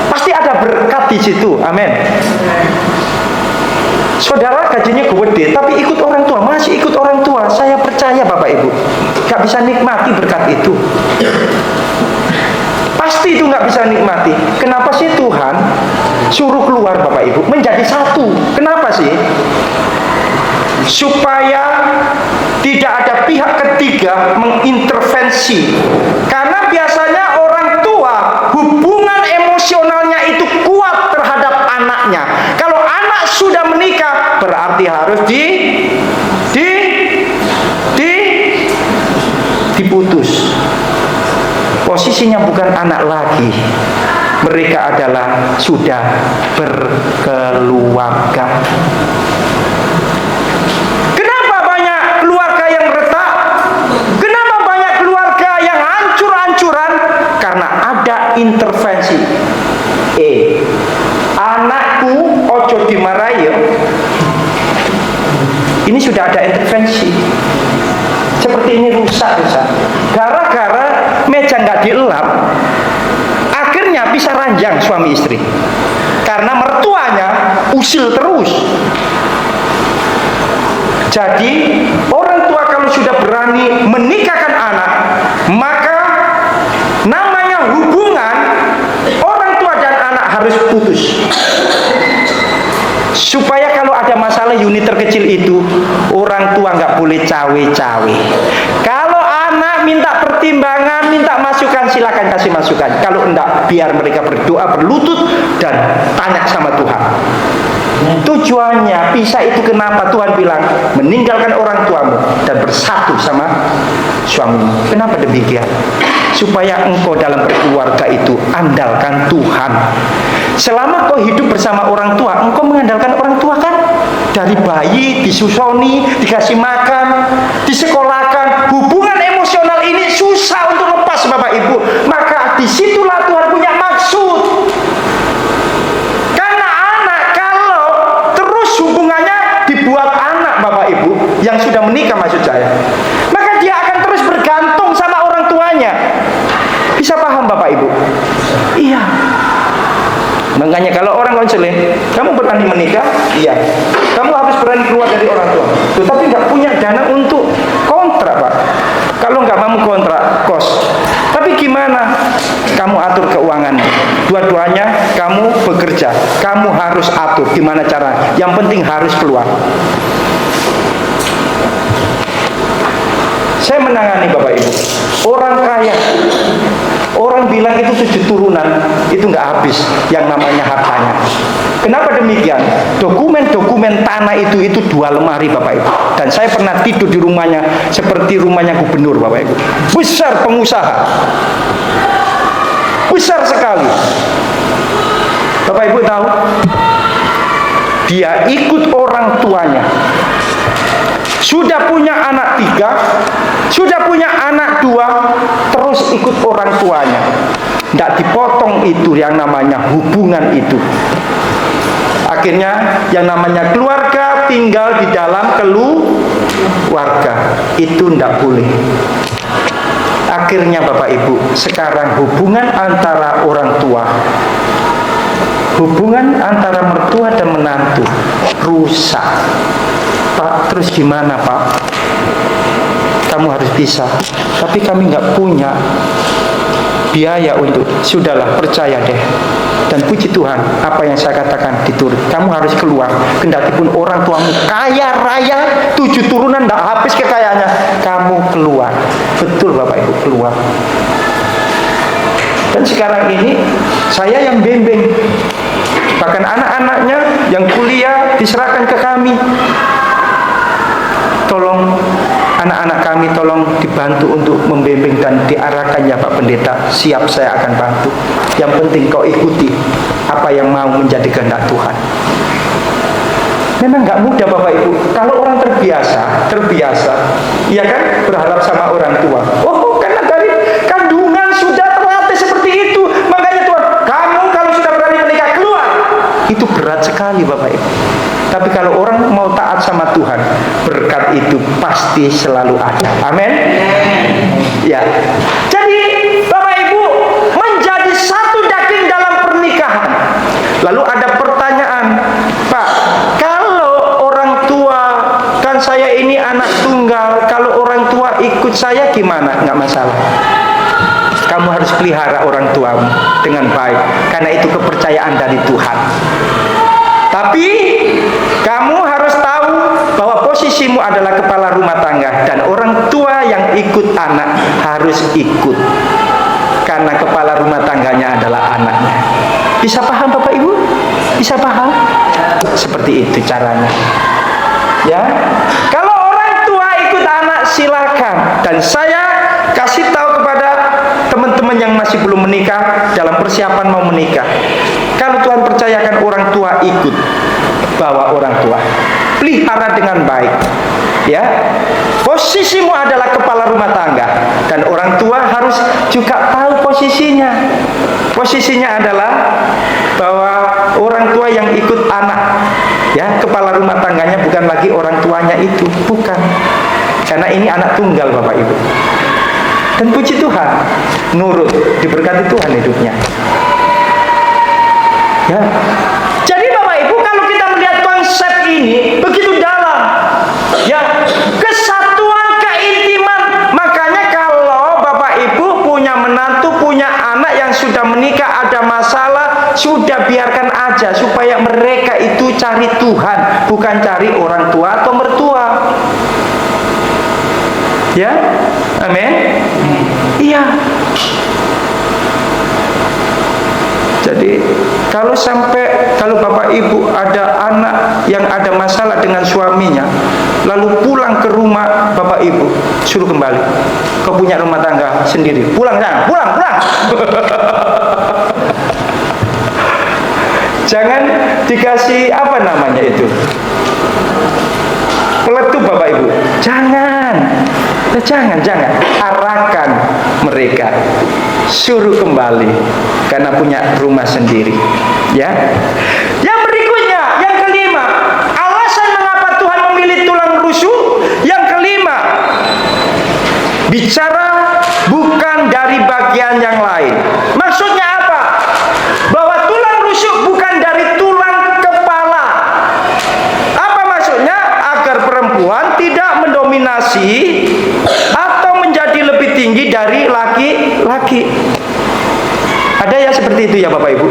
S1: Pasti ada berkat di situ. Amin. Saudara gajinya gede, tapi ikut orang tua, masih ikut orang tua. Saya percaya Bapak Ibu, gak bisa nikmati berkat itu. Pasti itu gak bisa nikmati. Kenapa sih Tuhan suruh keluar Bapak Ibu, menjadi satu? Kenapa sih? Supaya tidak ada pihak ketiga mengintervensi. Karena biasanya orang tua hubungan emosionalnya itu kuat terhadap anaknya. Kalau anak sudah menikah, berarti harus diputus. Posisinya bukan anak lagi. Mereka adalah sudah berkeluarga. Kenapa banyak keluarga yang retak? Kenapa banyak keluarga yang hancur-hancuran? Karena ada intervensi. Anakku ojo dimarahi. Ini sudah ada intervensi. Seperti ini rusak. Gara-gara meja nggak dielap, akhirnya bisa ranjang suami istri. Karena mertuanya usil terus. Jadi orang tua kalau sudah berani menikahkan anak, maka namanya hubungan orang tua dan anak harus putus. Supaya kalau ada masalah unit terkecil itu, orang tua nggak boleh cawe-cawe. Kalau anak minta pertimbangan, minta masukan, silakan kasih masukan. Kalau enggak, biar mereka berdoa, berlutut dan tanya sama Tuhan. Tujuannya pisah itu kenapa? Tuhan bilang meninggalkan orang tuamu dan bersatu sama suamimu. Kenapa demikian? Supaya engkau dalam keluarga itu andalkan Tuhan. Selama kau hidup bersama orang tua, engkau mengandalkan orang tua kan? Dari bayi disusoni, dikasih makan, disekolahkan. Hubungan emosional ini susah untuk lepas Bapak Ibu. Maka disitulah Tuhan punya maksud. Karena anak kalau terus hubungannya dibuat anak Bapak Ibu yang sudah menikah maksud saya, maka dia akan terus bergantung sama orang tuanya. Bisa paham Bapak Ibu? Iya. Makanya kalau orang konseling, kamu berani menikah? Iya. Kamu harus berani keluar dari orang tua. Tapi nggak punya dana untuk kontrak, Pak. Kalau nggak mau kontrak, kos. Tapi gimana? Kamu atur keuangan. Dua-duanya kamu bekerja. Kamu harus atur. Gimana cara? Yang penting harus keluar. Saya menangani Bapak Ibu. Orang kaya. Orang bilang itu 7 turunan, itu nggak habis yang namanya hartanya. Kenapa demikian? Dokumen-dokumen tanah itu 2 lemari Bapak Ibu. Dan saya pernah tidur di rumahnya seperti rumahnya gubernur Bapak Ibu. Besar pengusaha. Besar sekali. Bapak Ibu tahu? Dia ikut orang tuanya. Sudah punya anak 3, sudah punya anak 2, terus ikut orang tuanya. Tidak dipotong itu yang namanya hubungan itu. Akhirnya yang namanya keluarga tinggal di dalam keluarga. Itu tidak boleh. Akhirnya Bapak Ibu, sekarang hubungan antara orang tua, hubungan antara mertua dan menantu rusak. Pak, terus gimana Pak? Kamu harus pisah. Tapi kami nggak punya biaya untuk. Sudahlah, percaya deh. Dan puji Tuhan, apa yang saya katakan diturut. Kamu harus keluar. Kendati pun orang tuamu kaya raya, 7 turunan nggak habis kekayaannya, kamu keluar. Betul Bapak Ibu, keluar. Dan sekarang ini saya yang bimbing. Bahkan anak-anaknya yang kuliah diserahkan ke kami. Tolong anak-anak kami tolong dibantu untuk membimbing dan diarahkan ya Pak Pendeta. Siap, saya akan bantu. Yang penting kau ikuti apa yang mau menjadi kehendak Tuhan. Memang nggak mudah Bapak Ibu. Kalau orang terbiasa, ya kan, berharap sama orang tua. Oh, karena dari kandungan sudah terlatih seperti itu. Makanya Tuhan, kamu kalau sudah berani menikah keluar. Itu berat sekali Bapak Ibu. Tapi kalau orang mau taat sama Tuhan, berkat itu pasti selalu ada. Amin. Ya. Jadi Bapak Ibu menjadi satu daging dalam pernikahan. Lalu ada pertanyaan, Pak, kalau orang tua, kan saya ini anak tunggal, kalau orang tua ikut saya gimana? Nggak masalah. Kamu harus pelihara orang tuamu dengan baik, karena itu kepercayaan dari Tuhan. Tapi kamu harus tahu bahwa posisimu adalah kepala rumah tangga, dan orang tua yang ikut anak harus ikut, karena kepala rumah tangganya adalah anaknya. Bisa paham Bapak Ibu? Bisa paham? Seperti itu caranya. Ya, kalau orang tua ikut anak silakan. Dan saya kasih tahu kepada teman-teman yang masih belum menikah, dalam persiapan mau menikah, kalau Tuhan percayakan orang tua ikut, bawa orang tua, pelihara dengan baik. Ya, posisimu adalah kepala rumah tangga, dan orang tua harus juga tahu posisinya. Posisinya adalah bahwa orang tua yang ikut anak, ya, kepala rumah tangganya bukan lagi orang tuanya itu, bukan. Karena ini anak tunggal Bapak Ibu. Dan puji Tuhan, nurut, diberkati Tuhan hidupnya. Ya. Jadi Bapak Ibu, kalau kita melihat konsep ini begitu dalam, ya, kesatuan keintiman. Makanya kalau Bapak Ibu punya menantu, punya anak yang sudah menikah, ada masalah, sudah biarkan aja, supaya mereka itu cari Tuhan, bukan cari orang tua atau mertua. Ya, amin. Iya. Jadi kalau Bapak Ibu ada anak yang ada masalah dengan suaminya, lalu pulang ke rumah Bapak Ibu, suruh kembali. Kau punya rumah tangga sendiri, pulang sana, pulang. Jangan dikasih apa namanya itu, peletup Bapak Ibu. Jangan. Arahkan mereka, suruh kembali, karena punya rumah sendiri. Ya. Yang berikutnya, yang kelima, alasan mengapa Tuhan memilih tulang rusuk. Yang kelima, bicara bukan dari bagian yang lain. Maksudnya apa? Bahwa tulang rusuk bukan dari tulang kepala. Apa maksudnya? Agar perempuan tidak mendominasi atau menjadi lebih tinggi dari laki-laki. Ada ya seperti itu ya Bapak Ibu.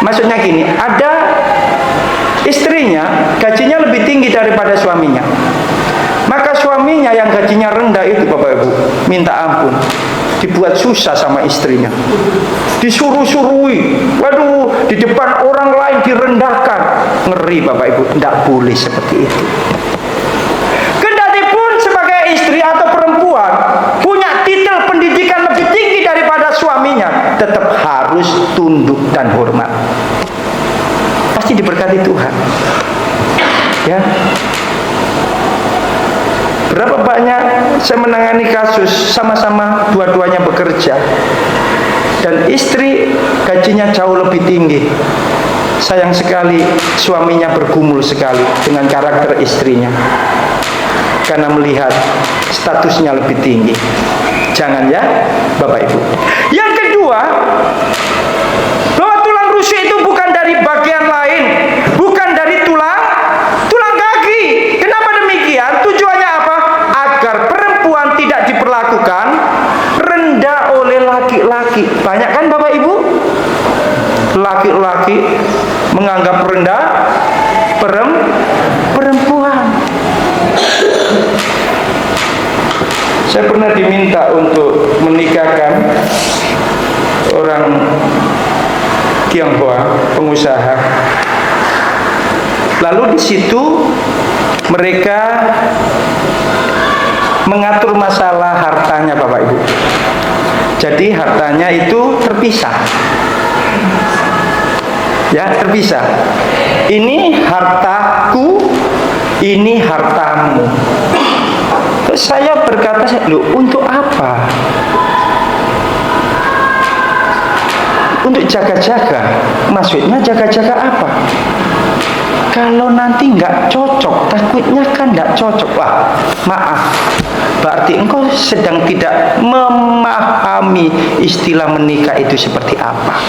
S1: Maksudnya gini, ada istrinya gajinya lebih tinggi daripada suaminya, maka suaminya yang gajinya rendah itu Bapak Ibu minta ampun, dibuat susah sama istrinya, disuruh-suruhi, waduh, di depan orang lain direndahkan. Ngeri Bapak Ibu, tidak boleh seperti itu. Kendati pun sebagai istri atau perempuan punya titel pendidikan lebih tinggi daripada suaminya, tetap harus tunduk dan hormat. Pasti diberkati Tuhan. Ya. Berapa banyak saya menangani kasus sama-sama dua-duanya bekerja, dan istri gajinya jauh lebih tinggi. Sayang sekali suaminya bergumul sekali dengan karakter istrinya, karena melihat statusnya lebih tinggi. Jangan ya Bapak Ibu. Yang kedua, bahwa tulang rusuk itu bukan dari bagian lain, bukan dari tulang kaki. Kenapa demikian? Tujuannya apa? Agar perempuan tidak diperlakukan rendah oleh laki-laki. Banyak kan Bapak Ibu? Laki-laki menganggap rendah perempuan. Saya pernah diminta untuk menikahkan orang Tionghoa, pengusaha. Lalu di situ mereka mengatur masalah hartanya Bapak Ibu. Jadi hartanya itu terpisah. Ya, terpisah. Ini hartaku, ini hartamu. Terus saya berkata, loh, untuk apa? Untuk jaga-jaga. Maksudnya jaga-jaga apa? Kalau nanti nggak cocok, takutnya kan nggak cocok. Wah, maaf, berarti engkau sedang tidak memahami istilah menikah itu seperti apa.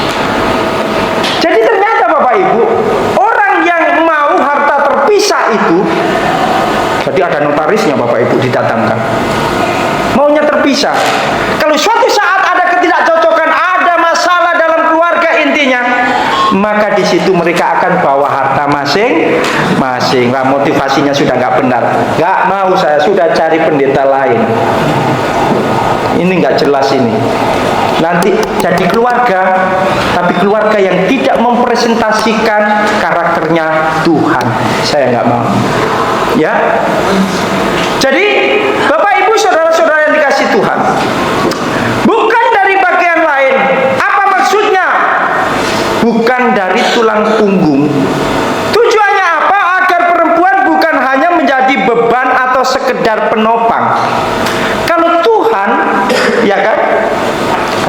S1: Jadi ternyata Bapak Ibu, orang yang mau harta terpisah itu, jadi ada notarisnya Bapak Ibu didatangkan, maunya terpisah. Kalau suatu saat ada ketidakcocokan, ada masalah dalam keluarga intinya, maka di situ mereka akan bawa harta masing-masing. Lah, motivasinya sudah nggak benar. Nggak mau, saya sudah cari pendeta lain. Ini nggak jelas ini. Nanti jadi keluarga, tapi keluarga yang tidak mempresentasikan karakternya Tuhan. Saya nggak mau. Ya. Jadi Bapak Ibu saudara-saudara yang dikasih Tuhan, bukan dari bagian lain. Apa maksudnya? Bukan dari tulang punggung. Tujuannya apa? Agar perempuan bukan hanya menjadi beban atau sekedar penopang. Kalau Tuhan, ya kan,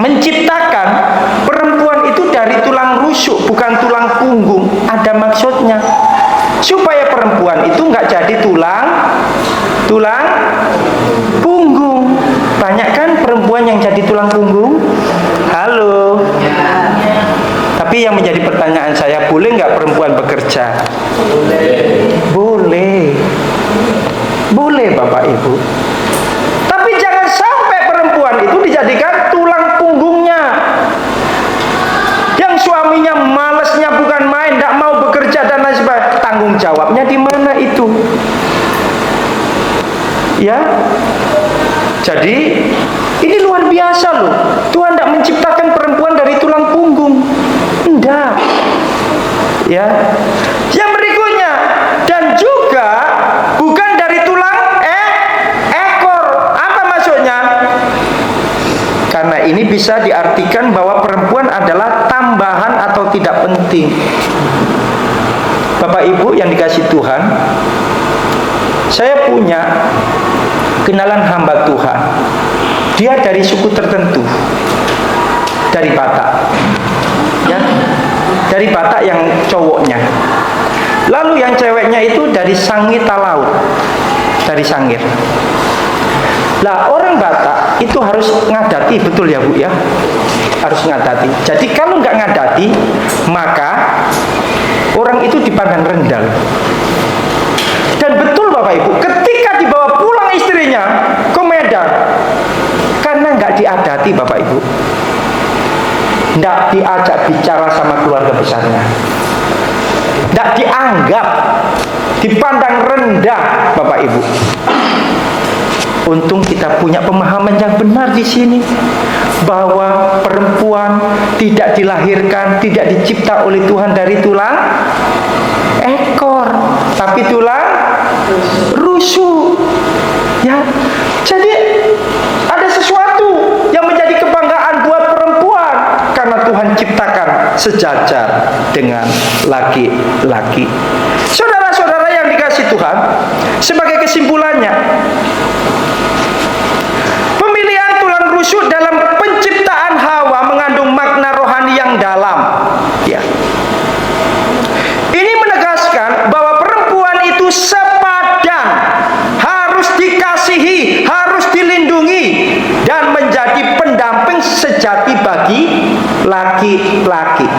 S1: menciptakan perempuan itu dari tulang rusuk, bukan tulang punggung, ada maksudnya. Supaya perempuan itu nggak jadi tulang punggung. Banyak kan perempuan yang jadi tulang punggung? Halo. Tapi yang menjadi pertanyaan saya, boleh nggak perempuan bekerja? Boleh. Boleh Bapak Ibu. Tapi jangan sampai perempuan itu dijadikan tulang punggungnya. Yang suaminya malesnya bukan main, tidak mau bekerja dan lain sebagainya. Tanggung jawabnya di mana itu? Ya. Jadi ini luar biasa loh. Tuhan tidak menciptakan perempuan dari tulang punggung. Enggak. Ya. Yang berikutnya, dan juga bukan dari tulang ekor. Apa maksudnya? Karena ini bisa diartikan bahwa perempuan adalah tambahan atau tidak penting. Bapak Ibu yang dikasih Tuhan, saya punya kenalan hamba Tuhan. Dia dari suku tertentu, dari Batak, ya, dari Batak yang cowoknya. Lalu yang ceweknya itu dari Sangir Talaut, dari Sangir. Lah, orang Batak itu harus ngadati, betul ya Bu ya, harus ngadati. Jadi kalau nggak ngadati, maka orang itu dipandang rendah. Dan betul Bapak Ibu, ketika dibawa pulang istrinya ke Medan, karena nggak diadati Bapak Ibu, nggak diajak bicara sama keluarga besarnya, nggak dianggap, dipandang rendah Bapak Ibu. Untung kita punya pemahaman yang benar di sini, bahwa perempuan tidak dilahirkan, tidak dicipta oleh Tuhan dari tulang ekor, tapi tulang rusuk. Ya, jadi ada sesuatu yang menjadi kebanggaan buat perempuan karena Tuhan ciptakan sejajar dengan laki-laki. Saudara-saudara yang dikasih Tuhan, sebagai kesimpulannya, pemilihan tulang rusuk dalam penciptaan Hawa mengandung makna rohani yang dalam. Ya. Ini menegaskan bahwa perempuan itu sepadan, harus dikasihi, harus dilindungi, dan menjadi pendamping sejati bagi laki-laki.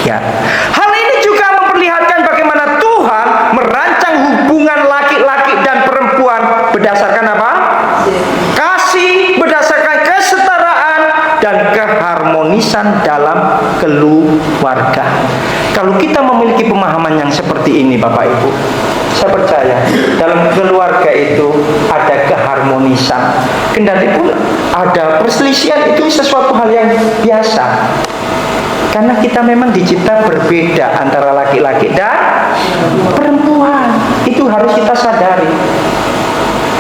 S1: Ya. Hal ini juga memperlihatkan bagaimana Tuhan merancang hubungan laki-laki dan perempuan berdasarkan apa? Kasih, berdasarkan kesetaraan dan keharmonisan dalam keluarga. Kalau kita memiliki pemahaman yang seperti ini Bapak Ibu, saya percaya dalam keluarga itu ada keharmonisan. Kendati pun ada perselisihan, itu sesuatu hal yang biasa. Karena kita memang dicipta berbeda antara laki-laki dan perempuan. Itu harus kita sadari.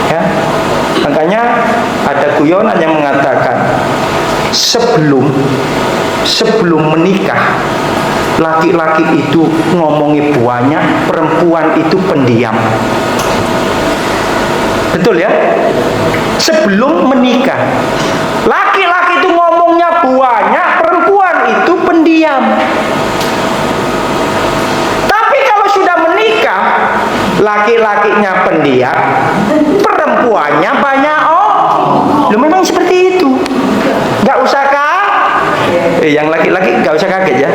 S1: Ya. Makanya ada guyonan yang mengatakan sebelum menikah, laki-laki itu ngomongi banyak, perempuan itu pendiam. Betul ya? Sebelum menikah, laki-laki itu ngomongnya banyak, perempuan itu pendiam. Tapi kalau sudah menikah, laki-lakinya pendiam, perempuannya banyak. Loh, memang seperti itu. Gak usah yang laki-laki gak usah kaget ya.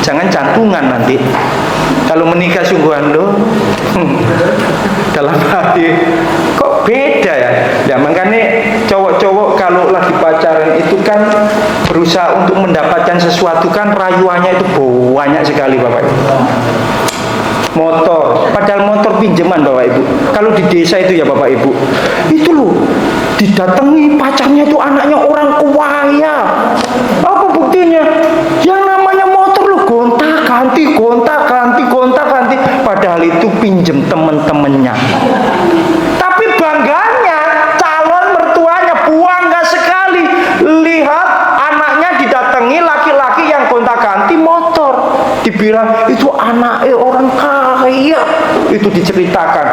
S1: Jangan jantungan nanti. Kalau menikah sungguhan loh. Dalam hati kok beda ya. Ya makanya cowok-cowok kalau lagi pacaran itu kan berusaha untuk mendapatkan sesuatu kan, rayuannya itu banyak sekali Bapak Ibu. Motor, padahal motor pinjaman Bapak Ibu. Kalau di desa itu ya Bapak Ibu, itu loh didatangi pacarnya itu anaknya orang kaya. Apa buktinya? Yang namanya motor loh gonta-ganti. Padahal itu pinjem temen-temennya. Tapi bangganya calon mertuanya bangga sekali lihat anaknya didatangi laki-laki yang gonta-ganti motor. Dibilang itu anaknya orang kaya. Itu diceritakan.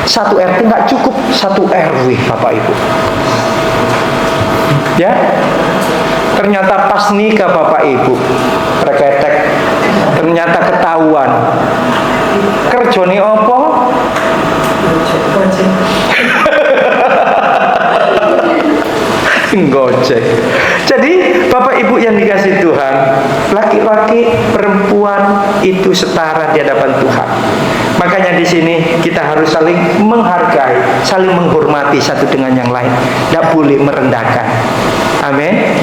S1: Satu RT nggak cukup, satu RW Bapak Ibu. Ya, ternyata pas nikah Bapak Ibu, reketek, ternyata ketahuan. Kerjone opo? Gojek. Jadi Bapak Ibu yang dikasih Tuhan, laki-laki perempuan itu setara di hadapan Tuhan. Makanya di sini kita harus saling menghargai, saling menghormati satu dengan yang lain. Tidak boleh merendahkan. Amin.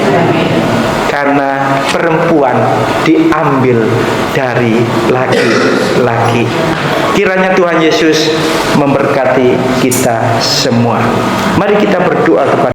S1: Karena perempuan diambil dari laki-laki. Kiranya Tuhan Yesus memberkati kita semua. Mari kita berdoa kepada